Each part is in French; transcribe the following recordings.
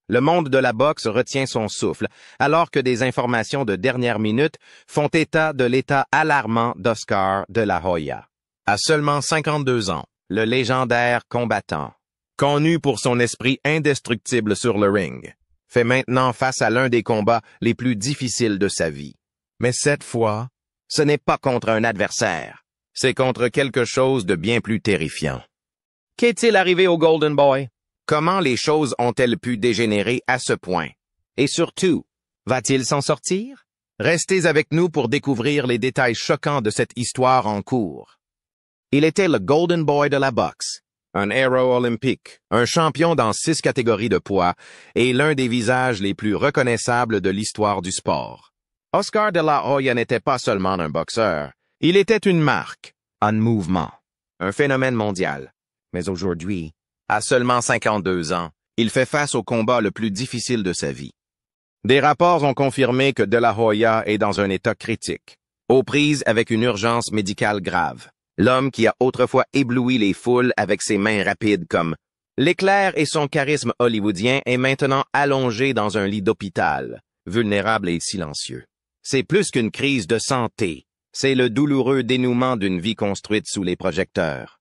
Le monde de la boxe retient son souffle, alors que des informations de dernière minute font état de l'état alarmant d'Oscar de la Hoya. À seulement 52 ans, le légendaire combattant, connu pour son esprit indestructible sur le ring, fait maintenant face à l'un des combats les plus difficiles de sa vie. Mais cette fois, ce n'est pas contre un adversaire, c'est contre quelque chose de bien plus terrifiant. Qu'est-il arrivé au Golden Boy? Comment les choses ont-elles pu dégénérer à ce point? Et surtout, va-t-il s'en sortir? Restez avec nous pour découvrir les détails choquants de cette histoire en cours. Il était le Golden Boy de la boxe, un héros olympique, un champion dans 6 catégories de poids et l'un des visages les plus reconnaissables de l'histoire du sport. Oscar de la Hoya n'était pas seulement un boxeur, il était une marque, un mouvement, un phénomène mondial. Mais aujourd'hui, à seulement 52 ans, il fait face au combat le plus difficile de sa vie. Des rapports ont confirmé que De La Hoya est dans un état critique, aux prises avec une urgence médicale grave. L'homme qui a autrefois ébloui les foules avec ses mains rapides comme l'éclair et son charisme hollywoodien est maintenant allongé dans un lit d'hôpital, vulnérable et silencieux. C'est plus qu'une crise de santé, c'est le douloureux dénouement d'une vie construite sous les projecteurs.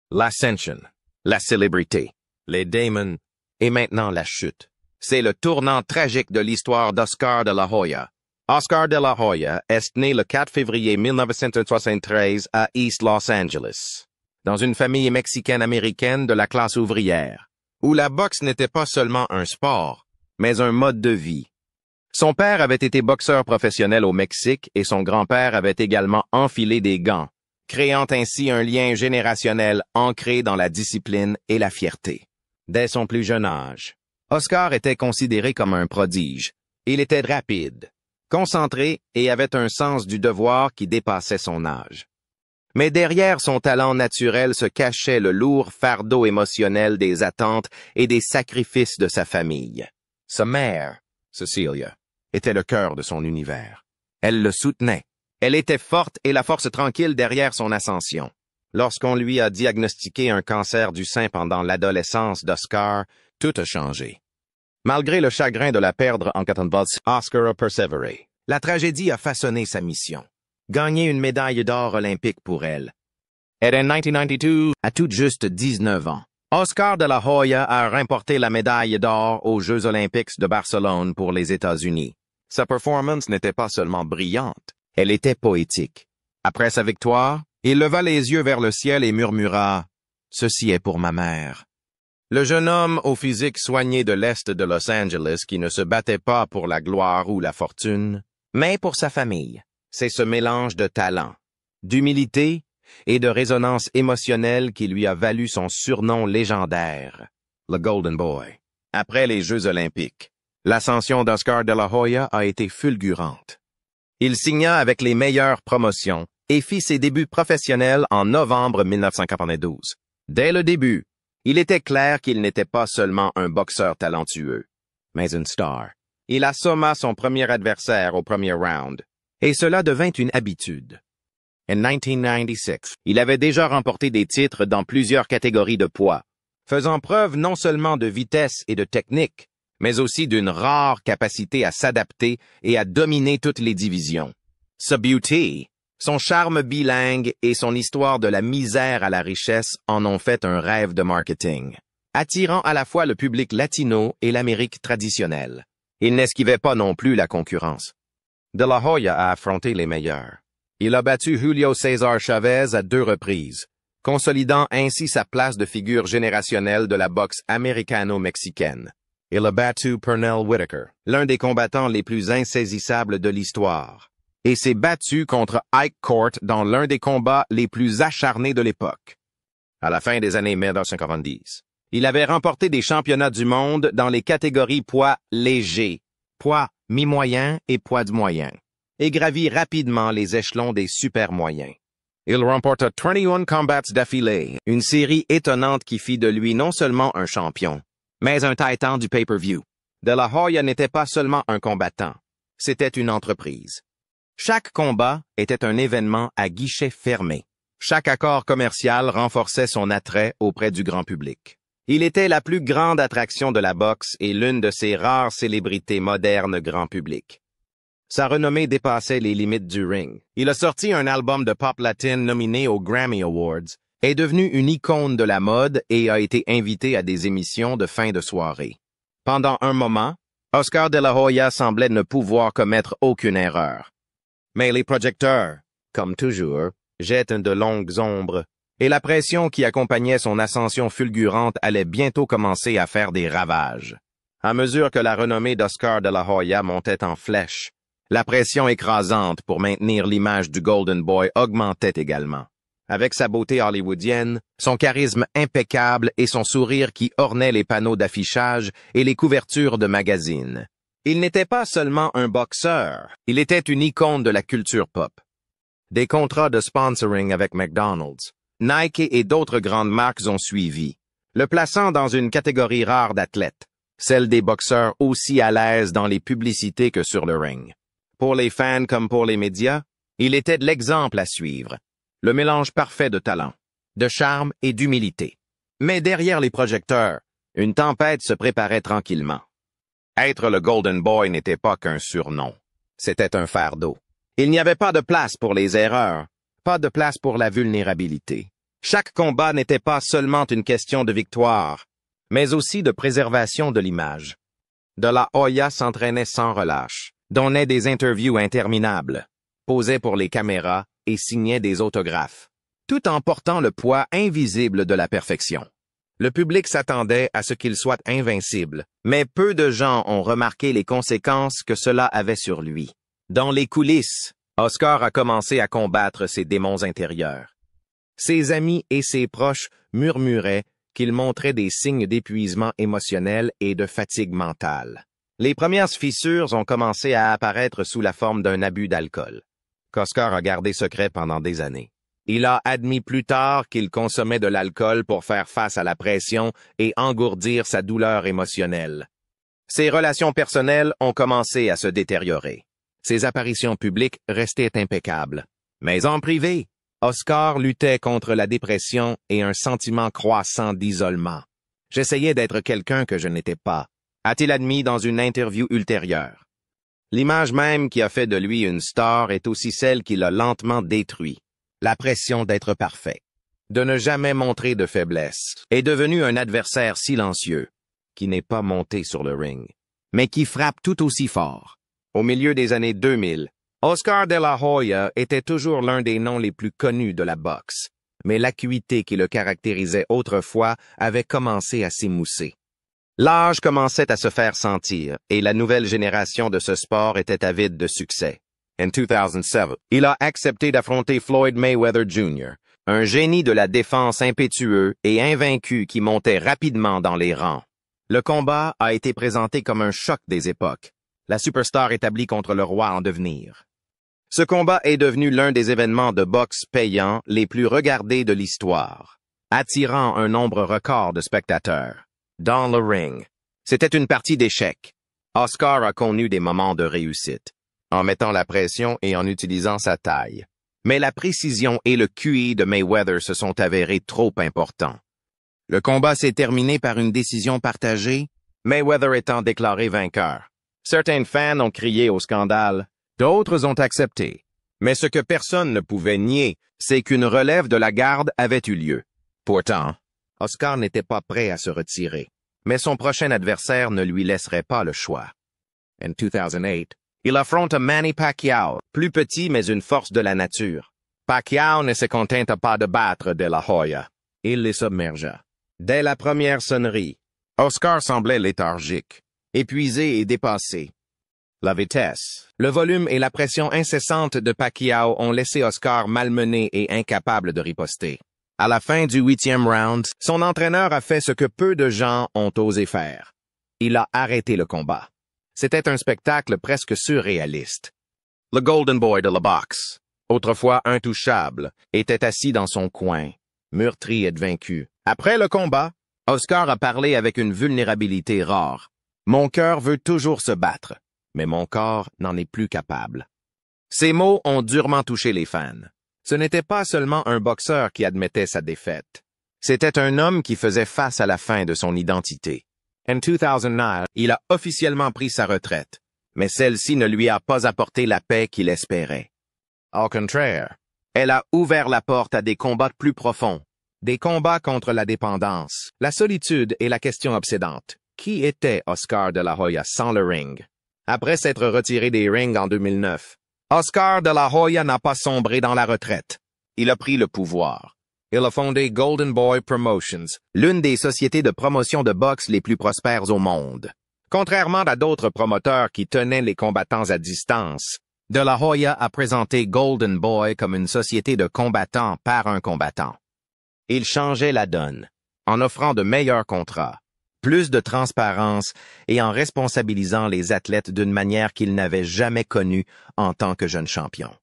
L'ascension, la célébrité, les Damon, et maintenant la chute. C'est le tournant tragique de l'histoire d'Oscar de la Hoya. Oscar de la Hoya est né le 4 février 1973 à East Los Angeles, dans une famille mexicaine-américaine de la classe ouvrière, où la boxe n'était pas seulement un sport, mais un mode de vie. Son père avait été boxeur professionnel au Mexique et son grand-père avait également enfilé des gants, créant ainsi un lien générationnel ancré dans la discipline et la fierté. Dès son plus jeune âge, Oscar était considéré comme un prodige. Il était rapide, concentré et avait un sens du devoir qui dépassait son âge. Mais derrière son talent naturel se cachait le lourd fardeau émotionnel des attentes et des sacrifices de sa famille. Sa mère, Cecilia, était le cœur de son univers. Elle le soutenait. Elle était forte et la force tranquille derrière son ascension. Lorsqu'on lui a diagnostiqué un cancer du sein pendant l'adolescence d'Oscar, tout a changé. Malgré le chagrin de la perdre en Cotton Buds, Oscar a persévéré. La tragédie a façonné sa mission. Gagner une médaille d'or olympique pour elle. Et en 1992, à tout juste 19 ans, Oscar de la Hoya a remporté la médaille d'or aux Jeux olympiques de Barcelone pour les États-Unis. Sa performance n'était pas seulement brillante, elle était poétique. Après sa victoire, il leva les yeux vers le ciel et murmura « Ceci est pour ma mère ». Le jeune homme au physique soigné de l'Est de Los Angeles qui ne se battait pas pour la gloire ou la fortune, mais pour sa famille. C'est ce mélange de talent, d'humilité et de résonance émotionnelle qui lui a valu son surnom légendaire, le Golden Boy. Après les Jeux olympiques, l'ascension d'Oscar de la Hoya a été fulgurante. Il signa avec les meilleures promotions et fit ses débuts professionnels en novembre 1992. Dès le début, il était clair qu'il n'était pas seulement un boxeur talentueux, mais une star. Il assomma son premier adversaire au premier round, et cela devint une habitude. En 1996, il avait déjà remporté des titres dans plusieurs catégories de poids, faisant preuve non seulement de vitesse et de technique, mais aussi d'une rare capacité à s'adapter et à dominer toutes les divisions. Sa beauty, son charme bilingue et son histoire de la misère à la richesse en ont fait un rêve de marketing, attirant à la fois le public latino et l'Amérique traditionnelle. Il n'esquivait pas non plus la concurrence. De la Hoya a affronté les meilleurs. Il a battu Julio César Chavez à 2 reprises, consolidant ainsi sa place de figure générationnelle de la boxe américano-mexicaine. Il a battu Pernell Whitaker, l'un des combattants les plus insaisissables de l'histoire, et s'est battu contre Ike Court dans l'un des combats les plus acharnés de l'époque. À la fin des années 1990, il avait remporté des championnats du monde dans les catégories poids légers, poids mi-moyen et poids du moyen, et gravit rapidement les échelons des super moyens. Il remporta 21 combats d'affilée, une série étonnante qui fit de lui non seulement un champion, mais un titan du pay-per-view. De la Hoya n'était pas seulement un combattant, c'était une entreprise. Chaque combat était un événement à guichet fermé. Chaque accord commercial renforçait son attrait auprès du grand public. Il était la plus grande attraction de la boxe et l'une de ces rares célébrités modernes grand public. Sa renommée dépassait les limites du ring. Il a sorti un album de pop latine nominé aux Grammy Awards, est devenu une icône de la mode et a été invité à des émissions de fin de soirée. Pendant un moment, Oscar de la Hoya semblait ne pouvoir commettre aucune erreur. Mais les projecteurs, comme toujours, jettent de longues ombres, et la pression qui accompagnait son ascension fulgurante allait bientôt commencer à faire des ravages. À mesure que la renommée d'Oscar de la Hoya montait en flèche, la pression écrasante pour maintenir l'image du Golden Boy augmentait également. Avec sa beauté hollywoodienne, son charisme impeccable et son sourire qui ornait les panneaux d'affichage et les couvertures de magazines. Il n'était pas seulement un boxeur, il était une icône de la culture pop. Des contrats de sponsoring avec McDonald's, Nike et d'autres grandes marques ont suivi, le plaçant dans une catégorie rare d'athlètes, celle des boxeurs aussi à l'aise dans les publicités que sur le ring. Pour les fans comme pour les médias, il était de l'exemple à suivre, le mélange parfait de talent, de charme et d'humilité. Mais derrière les projecteurs, une tempête se préparait tranquillement. Être le Golden Boy n'était pas qu'un surnom, c'était un fardeau. Il n'y avait pas de place pour les erreurs, pas de place pour la vulnérabilité. Chaque combat n'était pas seulement une question de victoire, mais aussi de préservation de l'image. De la Hoya s'entraînait sans relâche, donnait des interviews interminables, posait pour les caméras et signait des autographes, tout en portant le poids invisible de la perfection. Le public s'attendait à ce qu'il soit invincible, mais peu de gens ont remarqué les conséquences que cela avait sur lui. Dans les coulisses, Oscar a commencé à combattre ses démons intérieurs. Ses amis et ses proches murmuraient qu'il montrait des signes d'épuisement émotionnel et de fatigue mentale. Les premières fissures ont commencé à apparaître sous la forme d'un abus d'alcool, qu'Oscar a gardé secret pendant des années. Il a admis plus tard qu'il consommait de l'alcool pour faire face à la pression et engourdir sa douleur émotionnelle. Ses relations personnelles ont commencé à se détériorer. Ses apparitions publiques restaient impeccables. Mais en privé, Oscar luttait contre la dépression et un sentiment croissant d'isolement. « J'essayais d'être quelqu'un que je n'étais pas », a-t-il admis dans une interview ultérieure. L'image même qui a fait de lui une star est aussi celle qui l'a lentement détruit. La pression d'être parfait, de ne jamais montrer de faiblesse, est devenu un adversaire silencieux, qui n'est pas monté sur le ring, mais qui frappe tout aussi fort. Au milieu des années 2000, Oscar de la Hoya était toujours l'un des noms les plus connus de la boxe, mais l'acuité qui le caractérisait autrefois avait commencé à s'émousser. L'âge commençait à se faire sentir, et la nouvelle génération de ce sport était avide de succès. En 2007, il a accepté d'affronter Floyd Mayweather Jr., un génie de la défense impétueux et invaincu qui montait rapidement dans les rangs. Le combat a été présenté comme un choc des époques, la superstar établie contre le roi en devenir. Ce combat est devenu l'un des événements de boxe payants les plus regardés de l'histoire, attirant un nombre record de spectateurs. Dans le ring, c'était une partie d'échecs. Oscar a connu des moments de réussite, en mettant la pression et en utilisant sa taille. Mais la précision et le QI de Mayweather se sont avérés trop importants. Le combat s'est terminé par une décision partagée, Mayweather étant déclaré vainqueur. Certains fans ont crié au scandale, d'autres ont accepté. Mais ce que personne ne pouvait nier, c'est qu'une relève de la garde avait eu lieu. Pourtant, Oscar n'était pas prêt à se retirer, mais son prochain adversaire ne lui laisserait pas le choix. En 2008, il affronte Manny Pacquiao, plus petit mais une force de la nature. Pacquiao ne se contenta pas de battre de la Hoya. Il les submergea. Dès la première sonnerie, Oscar semblait léthargique, épuisé et dépassé. La vitesse, le volume et la pression incessante de Pacquiao ont laissé Oscar malmené et incapable de riposter. À la fin du 8e round, son entraîneur a fait ce que peu de gens ont osé faire. Il a arrêté le combat. C'était un spectacle presque surréaliste. Le Golden Boy de la boxe, autrefois intouchable, était assis dans son coin, meurtri et vaincu. Après le combat, Oscar a parlé avec une vulnérabilité rare. « Mon cœur veut toujours se battre, mais mon corps n'en est plus capable. » Ces mots ont durement touché les fans. Ce n'était pas seulement un boxeur qui admettait sa défaite. C'était un homme qui faisait face à la fin de son identité. En 2009, il a officiellement pris sa retraite, mais celle-ci ne lui a pas apporté la paix qu'il espérait. Au contraire, elle a ouvert la porte à des combats plus profonds, des combats contre la dépendance, la solitude et la question obsédante. Qui était Oscar de la Hoya sans le ring? Après s'être retiré des rings en 2009, Oscar de la Hoya n'a pas sombré dans la retraite. Il a pris le pouvoir. Il a fondé Golden Boy Promotions, l'une des sociétés de promotion de boxe les plus prospères au monde. Contrairement à d'autres promoteurs qui tenaient les combattants à distance, De la Hoya a présenté Golden Boy comme une société de combattants par un combattant. Il changeait la donne, en offrant de meilleurs contrats, plus de transparence et en responsabilisant les athlètes d'une manière qu'ils n'avaient jamais connue en tant que jeunes champions.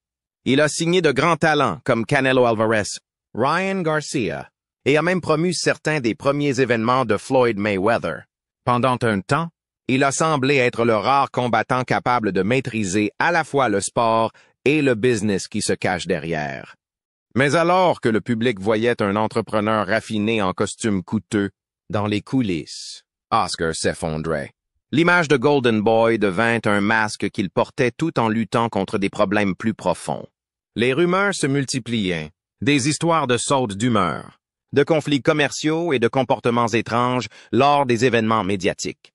Il a signé de grands talents comme Canelo Alvarez, Ryan Garcia, et a même promu certains des premiers événements de Floyd Mayweather. Pendant un temps, il a semblé être le rare combattant capable de maîtriser à la fois le sport et le business qui se cache derrière. Mais alors que le public voyait un entrepreneur raffiné en costume coûteux, dans les coulisses, Oscar s'effondrait. L'image de Golden Boy devint un masque qu'il portait tout en luttant contre des problèmes plus profonds. Les rumeurs se multipliaient, des histoires de sautes d'humeur, de conflits commerciaux et de comportements étranges lors des événements médiatiques.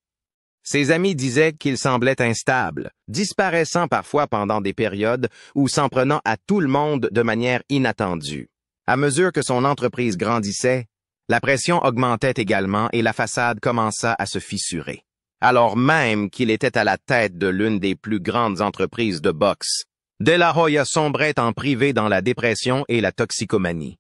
Ses amis disaient qu'il semblait instable, disparaissant parfois pendant des périodes ou s'en prenant à tout le monde de manière inattendue. À mesure que son entreprise grandissait, la pression augmentait également et la façade commença à se fissurer. Alors même qu'il était à la tête de l'une des plus grandes entreprises de boxe, De la Hoya sombrait en privé dans la dépression et la toxicomanie.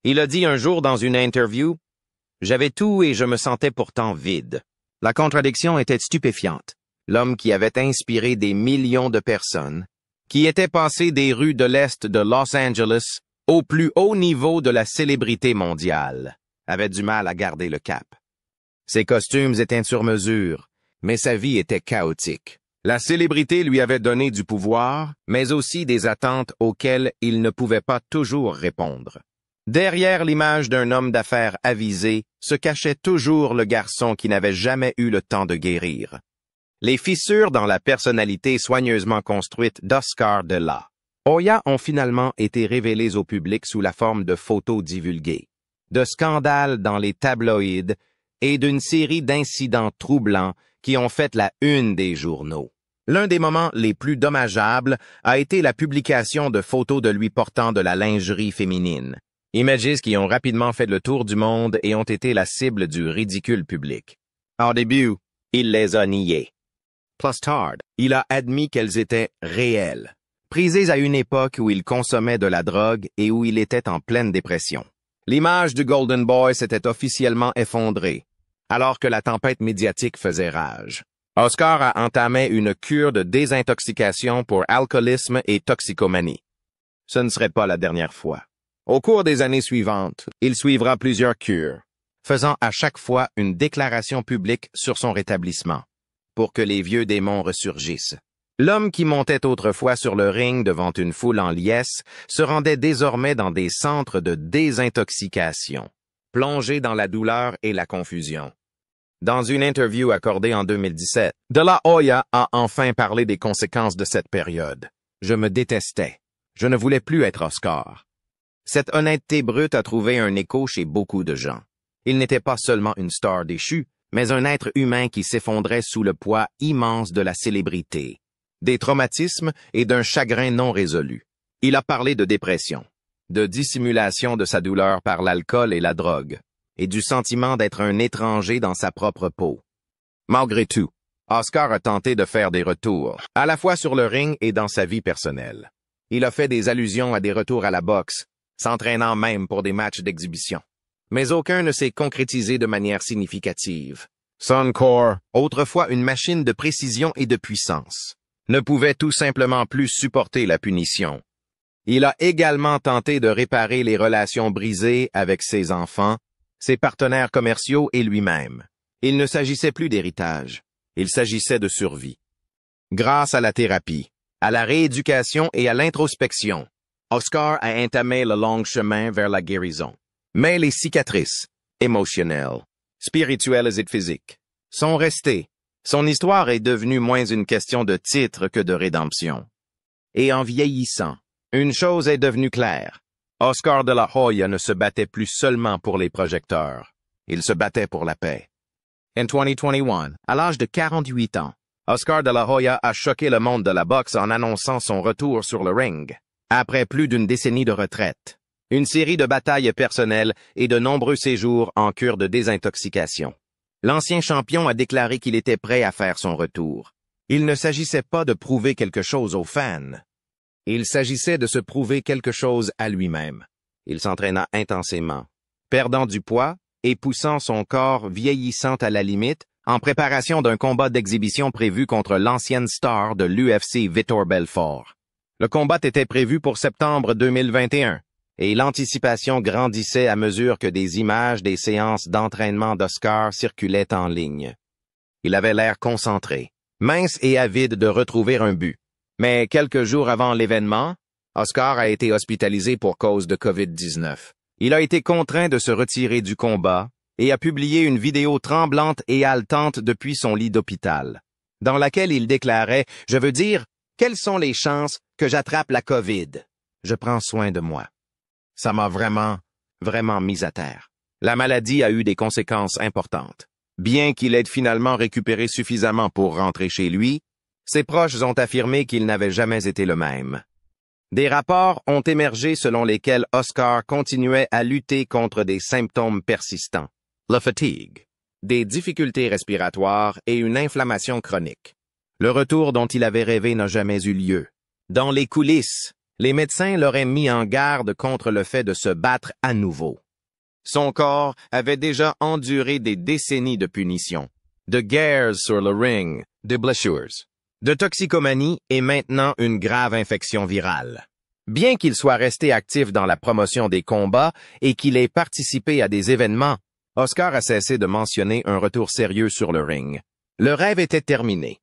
Il a dit un jour dans une interview, « J'avais tout et je me sentais pourtant vide. » La contradiction était stupéfiante. L'homme qui avait inspiré des millions de personnes, qui était passé des rues de l'Est de Los Angeles au plus haut niveau de la célébrité mondiale, avait du mal à garder le cap. Ses costumes étaient sur mesure, mais sa vie était chaotique. La célébrité lui avait donné du pouvoir, mais aussi des attentes auxquelles il ne pouvait pas toujours répondre. Derrière l'image d'un homme d'affaires avisé se cachait toujours le garçon qui n'avait jamais eu le temps de guérir. Les fissures dans la personnalité soigneusement construite d'Oscar de la Hoya ont finalement été révélées au public sous la forme de photos divulguées, de scandales dans les tabloïds et d'une série d'incidents troublants qui ont fait la une des journaux. L'un des moments les plus dommageables a été la publication de photos de lui portant de la lingerie féminine. Images qui ont rapidement fait le tour du monde et ont été la cible du ridicule public. Au début, il les a niées. Plus tard, il a admis qu'elles étaient réelles, prisées à une époque où il consommait de la drogue et où il était en pleine dépression. L'image du Golden Boy s'était officiellement effondrée, alors que la tempête médiatique faisait rage. Oscar a entamé une cure de désintoxication pour alcoolisme et toxicomanie. Ce ne serait pas la dernière fois. Au cours des années suivantes, il suivra plusieurs cures, faisant à chaque fois une déclaration publique sur son rétablissement, pour que les vieux démons ressurgissent. L'homme qui montait autrefois sur le ring devant une foule en liesse se rendait désormais dans des centres de désintoxication, plongé dans la douleur et la confusion. Dans une interview accordée en 2017, De la Hoya a enfin parlé des conséquences de cette période. « Je me détestais. Je ne voulais plus être Oscar. » Cette honnêteté brute a trouvé un écho chez beaucoup de gens. Il n'était pas seulement une star déchue, mais un être humain qui s'effondrait sous le poids immense de la célébrité, des traumatismes et d'un chagrin non résolu. Il a parlé de dépression, de dissimulation de sa douleur par l'alcool et la drogue, et du sentiment d'être un étranger dans sa propre peau. Malgré tout, Oscar a tenté de faire des retours, à la fois sur le ring et dans sa vie personnelle. Il a fait des allusions à des retours à la boxe, s'entraînant même pour des matchs d'exhibition. Mais aucun ne s'est concrétisé de manière significative. Son corps, autrefois une machine de précision et de puissance, ne pouvait tout simplement plus supporter la punition. Il a également tenté de réparer les relations brisées avec ses enfants, ses partenaires commerciaux et lui-même. Il ne s'agissait plus d'héritage, il s'agissait de survie. Grâce à la thérapie, à la rééducation et à l'introspection, Oscar a entamé le long chemin vers la guérison. Mais les cicatrices, émotionnelles, spirituelles et physiques, sont restées. Son histoire est devenue moins une question de titre que de rédemption. Et en vieillissant, une chose est devenue claire. Oscar de la Hoya ne se battait plus seulement pour les projecteurs. Il se battait pour la paix. En 2021, à l'âge de 48 ans, Oscar de la Hoya a choqué le monde de la boxe en annonçant son retour sur le ring. Après plus d'une décennie de retraite, une série de batailles personnelles et de nombreux séjours en cure de désintoxication, l'ancien champion a déclaré qu'il était prêt à faire son retour. Il ne s'agissait pas de prouver quelque chose aux fans. Il s'agissait de se prouver quelque chose à lui-même. Il s'entraîna intensément, perdant du poids et poussant son corps vieillissant à la limite en préparation d'un combat d'exhibition prévu contre l'ancienne star de l'UFC Vitor Belfort. Le combat était prévu pour septembre 2021 et l'anticipation grandissait à mesure que des images des séances d'entraînement d'Oscar circulaient en ligne. Il avait l'air concentré, mince et avide de retrouver un but. Mais quelques jours avant l'événement, Oscar a été hospitalisé pour cause de COVID-19. Il a été contraint de se retirer du combat et a publié une vidéo tremblante et haletante depuis son lit d'hôpital, dans laquelle il déclarait « Je veux dire, quelles sont les chances que j'attrape la COVID? Je prends soin de moi. » Ça m'a vraiment mis à terre. La maladie a eu des conséquences importantes. Bien qu'il ait finalement récupéré suffisamment pour rentrer chez lui, ses proches ont affirmé qu'il n'avait jamais été le même. Des rapports ont émergé selon lesquels Oscar continuait à lutter contre des symptômes persistants, la fatigue, des difficultés respiratoires et une inflammation chronique. Le retour dont il avait rêvé n'a jamais eu lieu. Dans les coulisses, les médecins l'auraient mis en garde contre le fait de se battre à nouveau. Son corps avait déjà enduré des décennies de punitions, de guerres sur le ring, de blessures, de toxicomanie et maintenant une grave infection virale. Bien qu'il soit resté actif dans la promotion des combats et qu'il ait participé à des événements, Oscar a cessé de mentionner un retour sérieux sur le ring. Le rêve était terminé.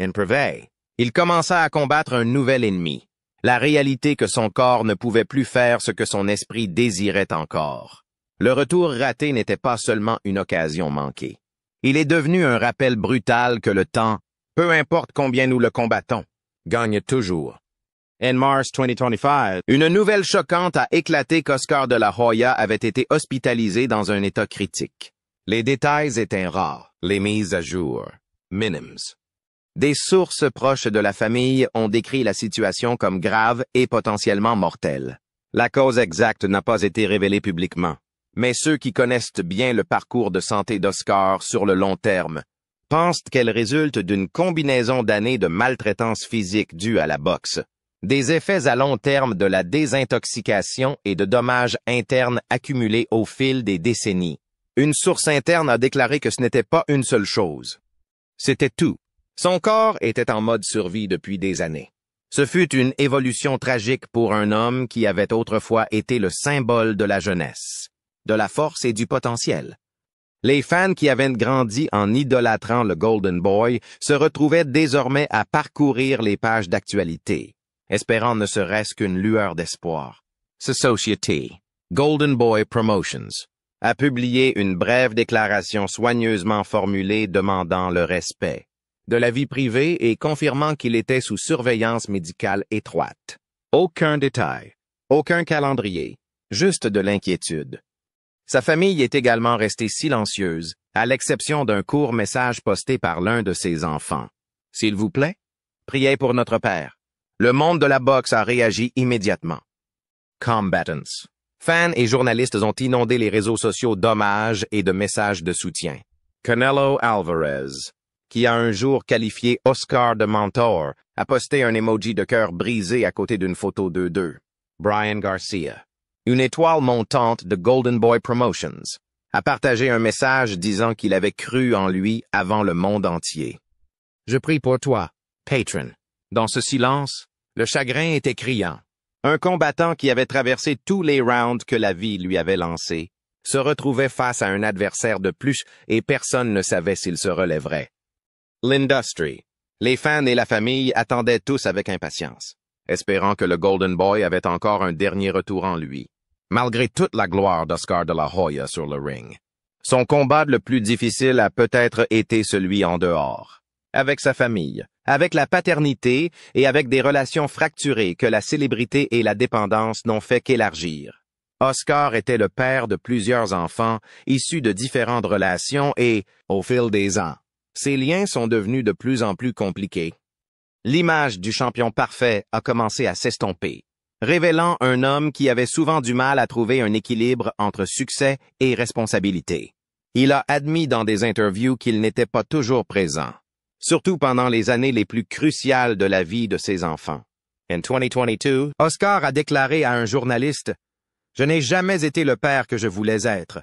En privé, il commença à combattre un nouvel ennemi, la réalité que son corps ne pouvait plus faire ce que son esprit désirait encore. Le retour raté n'était pas seulement une occasion manquée. Il est devenu un rappel brutal que le temps, peu importe combien nous le combattons, gagne toujours. En mars 2025, une nouvelle choquante a éclaté qu'Oscar de la Hoya avait été hospitalisé dans un état critique. Les détails étaient rares, les mises à jour, minimes. Des sources proches de la famille ont décrit la situation comme grave et potentiellement mortelle. La cause exacte n'a pas été révélée publiquement, mais ceux qui connaissent bien le parcours de santé d'Oscar sur le long terme pensent qu'elle résulte d'une combinaison d'années de maltraitance physique due à la boxe, des effets à long terme de la désintoxication et de dommages internes accumulés au fil des décennies. Une source interne a déclaré que ce n'était pas une seule chose. C'était tout. Son corps était en mode survie depuis des années. Ce fut une évolution tragique pour un homme qui avait autrefois été le symbole de la jeunesse, de la force et du potentiel. Les fans qui avaient grandi en idolâtrant le Golden Boy se retrouvaient désormais à parcourir les pages d'actualité, espérant ne serait-ce qu'une lueur d'espoir. Society, Golden Boy Promotions, a publié une brève déclaration soigneusement formulée demandant le respect de la vie privée et confirmant qu'il était sous surveillance médicale étroite. Aucun détail, aucun calendrier, juste de l'inquiétude. Sa famille est également restée silencieuse, à l'exception d'un court message posté par l'un de ses enfants. « S'il vous plaît, priez pour notre père. » Le monde de la boxe a réagi immédiatement. Combatants. Fans et journalistes ont inondé les réseaux sociaux d'hommages et de messages de soutien. Canelo Alvarez, qui a un jour qualifié Oscar de mentor, a posté un emoji de cœur brisé à côté d'une photo d'eux deux. Brian Garcia, une étoile montante de Golden Boy Promotions, a partagé un message disant qu'il avait cru en lui avant le monde entier. « Je prie pour toi, patron. » Dans ce silence, le chagrin était criant. Un combattant qui avait traversé tous les rounds que la vie lui avait lancés se retrouvait face à un adversaire de plus et personne ne savait s'il se relèverait. L'industrie. Les fans et la famille attendaient tous avec impatience, espérant que le Golden Boy avait encore un dernier retour en lui. malgré toute la gloire d'Oscar de la Hoya sur le ring. Son combat le plus difficile a peut-être été celui en dehors, avec sa famille, avec la paternité et avec des relations fracturées que la célébrité et la dépendance n'ont fait qu'élargir. Oscar était le père de plusieurs enfants issus de différentes relations et, au fil des ans, ces liens sont devenus de plus en plus compliqués. L'image du champion parfait a commencé à s'estomper, révélant un homme qui avait souvent du mal à trouver un équilibre entre succès et responsabilité. Il a admis dans des interviews qu'il n'était pas toujours présent, surtout pendant les années les plus cruciales de la vie de ses enfants. En 2022, Oscar a déclaré à un journaliste « Je n'ai jamais été le père que je voulais être.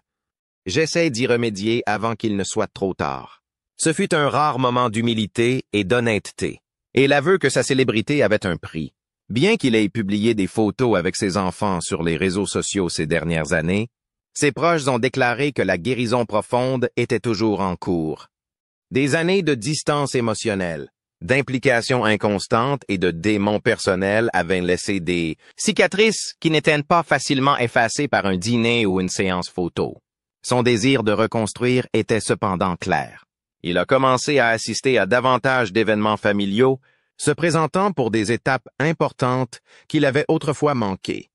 J'essaie d'y remédier avant qu'il ne soit trop tard. » Ce fut un rare moment d'humilité et d'honnêteté, et l'aveu que sa célébrité avait un prix. Bien qu'il ait publié des photos avec ses enfants sur les réseaux sociaux ces dernières années, ses proches ont déclaré que la guérison profonde était toujours en cours. Des années de distance émotionnelle, d'implications inconstantes et de démons personnels avaient laissé des cicatrices qui n'étaient pas facilement effacées par un dîner ou une séance photo. Son désir de reconstruire était cependant clair. Il a commencé à assister à davantage d'événements familiaux, se présentant pour des étapes importantes qu'il avait autrefois manquées.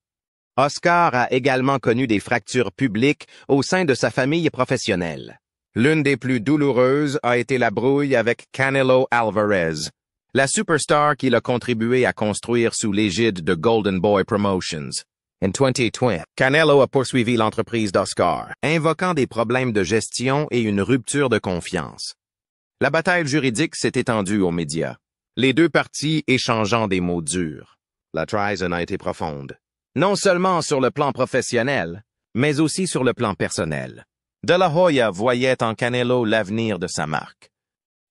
Oscar a également connu des fractures publiques au sein de sa famille professionnelle. L'une des plus douloureuses a été la brouille avec Canelo Alvarez, la superstar qu'il a contribué à construire sous l'égide de Golden Boy Promotions. En 2020, Canelo a poursuivi l'entreprise d'Oscar, invoquant des problèmes de gestion et une rupture de confiance. La bataille juridique s'est étendue aux médias, les deux parties échangeant des mots durs. La trahison a été profonde, non seulement sur le plan professionnel, mais aussi sur le plan personnel. De la Hoya voyait en Canelo l'avenir de sa marque.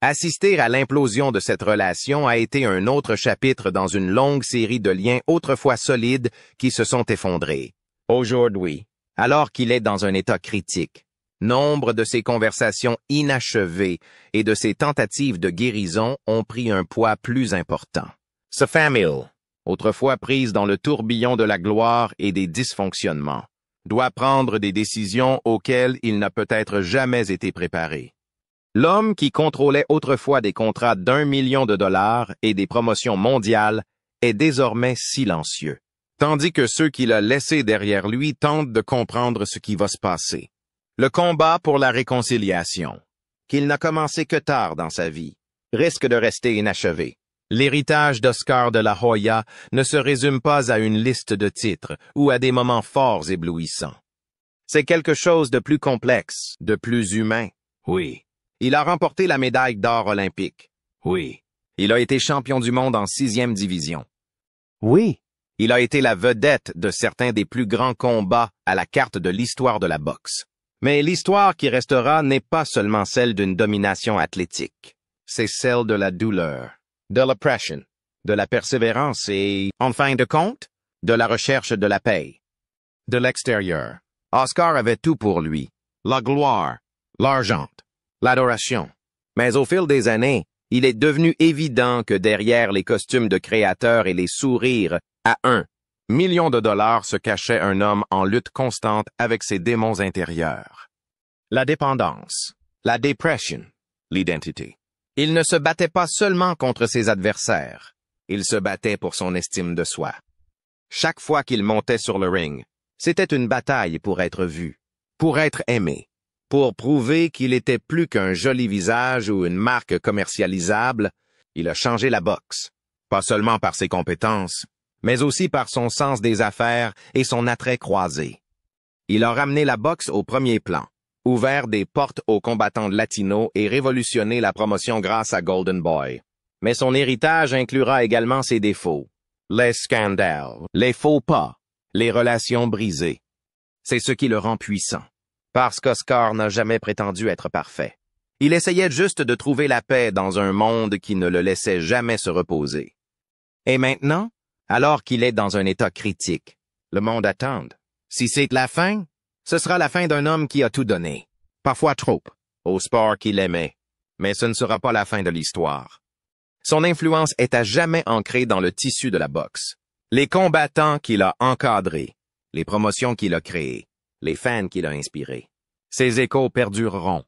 Assister à l'implosion de cette relation a été un autre chapitre dans une longue série de liens autrefois solides qui se sont effondrés. Aujourd'hui, alors qu'il est dans un état critique, nombre de ses conversations inachevées et de ses tentatives de guérison ont pris un poids plus important. Sa famille, autrefois prise dans le tourbillon de la gloire et des dysfonctionnements, doit prendre des décisions auxquelles il n'a peut-être jamais été préparé. L'homme qui contrôlait autrefois des contrats d'1 million de dollars et des promotions mondiales est désormais silencieux, tandis que ceux qu'il a laissés derrière lui tentent de comprendre ce qui va se passer. Le combat pour la réconciliation, qu'il n'a commencé que tard dans sa vie, risque de rester inachevé. L'héritage d'Oscar de la Hoya ne se résume pas à une liste de titres ou à des moments forts éblouissants. C'est quelque chose de plus complexe, de plus humain. Oui. Il a remporté la médaille d'or olympique. Oui. Il a été champion du monde en 6e division. Oui. Il a été la vedette de certains des plus grands combats à la carte de l'histoire de la boxe. Mais l'histoire qui restera n'est pas seulement celle d'une domination athlétique. C'est celle de la douleur, de l'oppression, de la persévérance et, en fin de compte, de la recherche de la paix. De l'extérieur, Oscar avait tout pour lui. La gloire, l'argent, l'adoration. Mais au fil des années, il est devenu évident que derrière les costumes de créateurs et les sourires à 1 million de dollars se cachait un homme en lutte constante avec ses démons intérieurs. La dépendance, la dépression, l'identité. Il ne se battait pas seulement contre ses adversaires, il se battait pour son estime de soi. Chaque fois qu'il montait sur le ring, c'était une bataille pour être vu, pour être aimé, pour prouver qu'il était plus qu'un joli visage ou une marque commercialisable. Il a changé la boxe, pas seulement par ses compétences, mais aussi par son sens des affaires et son attrait croisé. Il a ramené la boxe au premier plan, ouvert des portes aux combattants latinos et révolutionné la promotion grâce à Golden Boy. Mais son héritage inclura également ses défauts, les scandales, les faux pas, les relations brisées. C'est ce qui le rend puissant, parce qu'Oscar n'a jamais prétendu être parfait. Il essayait juste de trouver la paix dans un monde qui ne le laissait jamais se reposer. Et maintenant, alors qu'il est dans un état critique, le monde attend. Si c'est la fin, ce sera la fin d'un homme qui a tout donné, parfois trop, au sport qu'il aimait, mais ce ne sera pas la fin de l'histoire. Son influence est à jamais ancrée dans le tissu de la boxe. Les combattants qu'il a encadrés, les promotions qu'il a créées, les fans qu'il a inspirés. Ces échos perdureront,